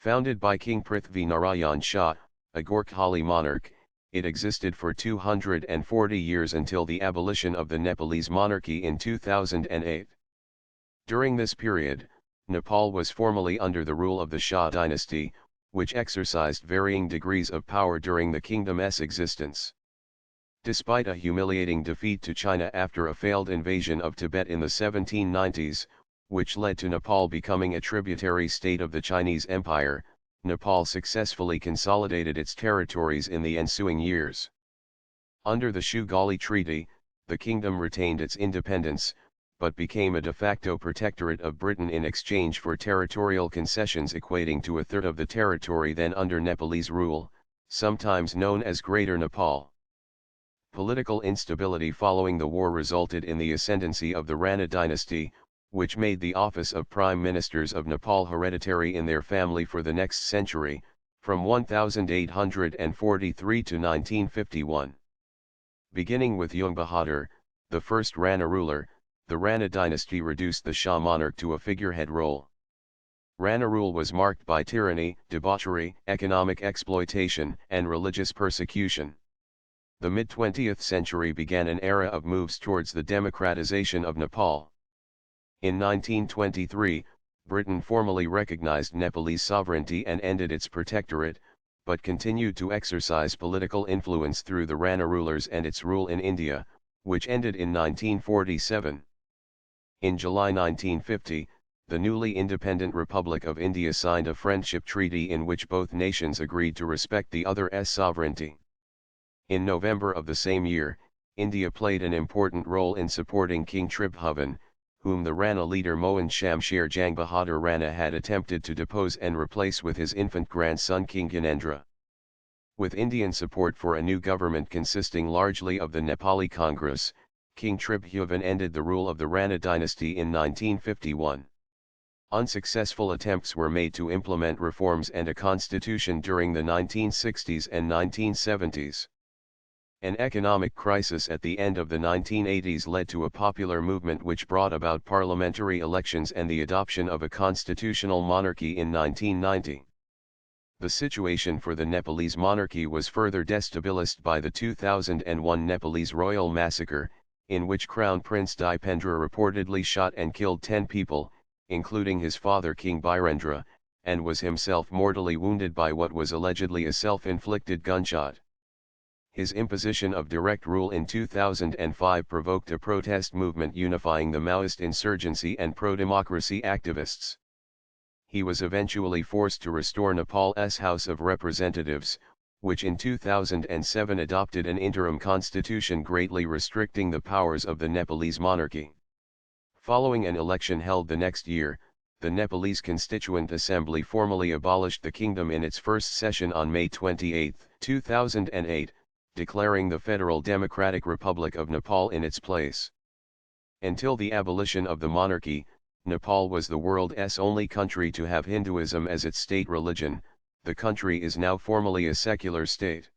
Founded by King Prithvi Narayan Shah, a Gorkhali monarch, it existed for 240 years until the abolition of the Nepalese monarchy in 2008. During this period, Nepal was formally under the rule of the Shah dynasty, which exercised varying degrees of power during the kingdom's existence. Despite a humiliating defeat to China after a failed invasion of Tibet in the 1790s, which led to Nepal becoming a tributary state of the Chinese Empire, Nepal successfully consolidated its territories in the ensuing years. Under the Shugali Treaty, the kingdom retained its independence, but became a de facto protectorate of Britain in exchange for territorial concessions equating to a third of the territory then under Nepalese rule, sometimes known as Greater Nepal. Political instability following the war resulted in the ascendancy of the Rana dynasty, which made the office of Prime Ministers of Nepal hereditary in their family for the next century, from 1843 to 1951. Beginning with Jung Bahadur, the first Rana ruler, the Rana dynasty reduced the Shah monarch to a figurehead role. Rana rule was marked by tyranny, debauchery, economic exploitation, and religious persecution. The mid-20th century began an era of moves towards the democratization of Nepal. In 1923, Britain formally recognized Nepalese sovereignty and ended its protectorate, but continued to exercise political influence through the Rana rulers and its rule in India, which ended in 1947. In July 1950, the newly independent Republic of India signed a friendship treaty in which both nations agreed to respect the other's sovereignty. In November of the same year, India played an important role in supporting King Tribhuvan, whom the Rana leader Mohan Shamsher Jang Bahadur Rana had attempted to depose and replace with his infant grandson King Gyanendra. With Indian support for a new government consisting largely of the Nepali Congress, King Tribhuvan ended the rule of the Rana dynasty in 1951. Unsuccessful attempts were made to implement reforms and a constitution during the 1960s and 1970s. An economic crisis at the end of the 1980s led to a popular movement which brought about parliamentary elections and the adoption of a constitutional monarchy in 1990. The situation for the Nepalese monarchy was further destabilized by the 2001 Nepalese royal massacre, in which Crown Prince Dipendra reportedly shot and killed 10 people, including his father King Birendra, and was himself mortally wounded by what was allegedly a self-inflicted gunshot. His imposition of direct rule in 2005 provoked a protest movement unifying the Maoist insurgency and pro-democracy activists. He was eventually forced to restore Nepal's House of Representatives, which in 2007 adopted an interim constitution greatly restricting the powers of the Nepalese monarchy. Following an election held the next year, the Nepalese Constituent Assembly formally abolished the kingdom in its first session on May 28, 2008. Declaring the Federal Democratic Republic of Nepal in its place. Until the abolition of the monarchy, Nepal was the world's only country to have Hinduism as its state religion. The country is now formally a secular state.